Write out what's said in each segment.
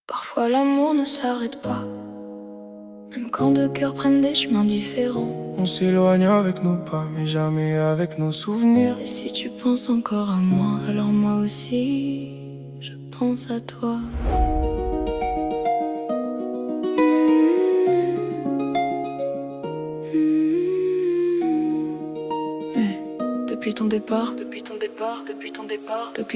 Parfois l'amour ne s'arrête pas, même quand deux cœurs prennent des chemins différents. On s'éloigne avec nos pas, mais jamais avec nos souvenirs. Et si tu penses encore à moi, alors moi aussi, je pense à toi. Depuis ton départ, depuis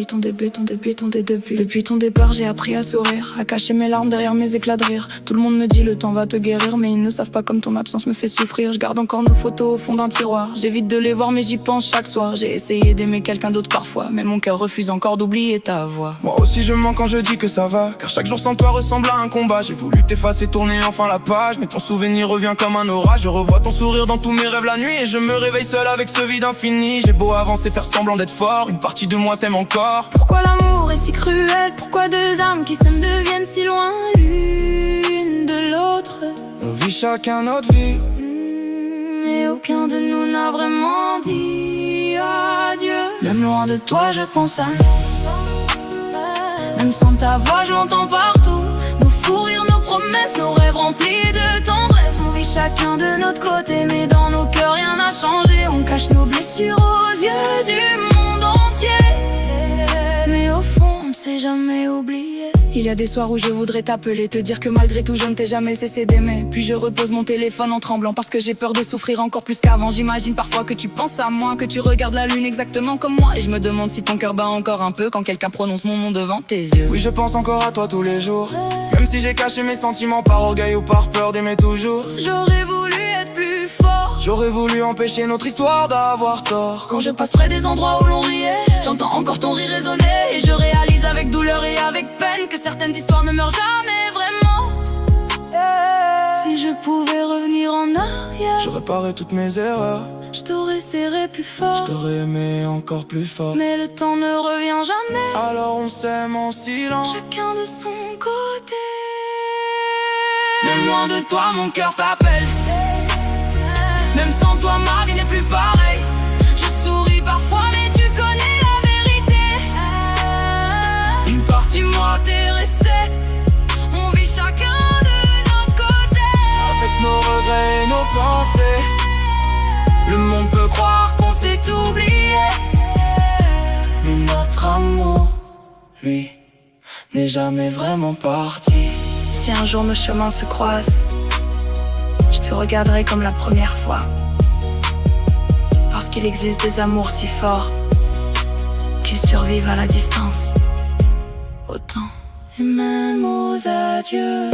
ton départ, j'ai appris à sourire, à cacher mes larmes derrière mes éclats de rire. Tout le monde me dit le temps va te guérir, mais ils ne savent pas comme ton absence me fait souffrir. Je garde encore nos photos au fond d'un tiroir, j'évite de les voir mais j'y pense chaque soir. J'ai essayé d'aimer quelqu'un d'autre parfois, mais mon cœur refuse encore d'oublier ta voix. Moi aussi je mens quand je dis que ça va, car chaque jour sans toi ressemble à un combat. J'ai voulu t'effacer, tourner enfin la page, mais ton souvenir revient comme un orage. Je revois ton sourire dans tous mes rêves la nuit, et je me réveille seul avec ce vide infini. J'ai beau avancer, faire semblant d'être fort, une partie de moi t'aime encore. Pourquoi l'amour est si cruel? Pourquoi deux âmes qui s'aiment deviennent si loin l'une de l'autre? On vit chacun notre vie, mais aucun de nous n'a vraiment dit adieu. Même loin de toi je pense à nous, même sans ta voix je l'entends partout. Nos fous rires, nos promesses, nos rêves remplis de tendresse. On vit chacun de notre côté, mais dans nos cœurs rien n'a changé. On cache nos blessures aux yeux du monde entier, mais au fond on s'est jamais oublié. Il y a des soirs où je voudrais t'appeler, te dire que malgré tout je ne t'ai jamais cessé d'aimer. Puis je repose mon téléphone en tremblant parce que j'ai peur de souffrir encore plus qu'avant. J'imagine parfois que tu penses à moi, que tu regardes la lune exactement comme moi. Et je me demande si ton cœur bat encore un peu quand quelqu'un prononce mon nom devant tes yeux. Oui je pense encore à toi tous les jours, même si j'ai caché mes sentiments par orgueil ou par peur d'aimer toujours. J'aurais voulu être plus fort, j'aurais voulu empêcher notre histoire d'avoir tort. Quand je passe près des endroits où l'on riait, j'entends encore ton rire résonner. Et je réalise avec douleur et avec peine que certaines histoires ne meurent jamais vraiment. Si je pouvais revenir en arrière, je réparais toutes mes erreurs, je t'aurais serré plus fort, je t'aurais aimé encore plus fort. mais le temps ne revient jamais, alors on s'aime en silence, chacun de son côté. même loin de toi mon cœur t'appelle. Même sans toi ma vie n'est plus pareille. Je souris parfois mais tu connais la vérité. Une partie Dis moi t'es resté, on vit chacun de notre côté. avec nos regrets et nos pensées, le monde peut croire qu'on s'est oublié, mais notre amour, lui, n'est jamais vraiment parti. Si un jour nos chemins se croisent, je te regarderai comme la première fois, parce qu'il existe des amours si forts qu'ils survivent à la distance, au temps et même aux adieux.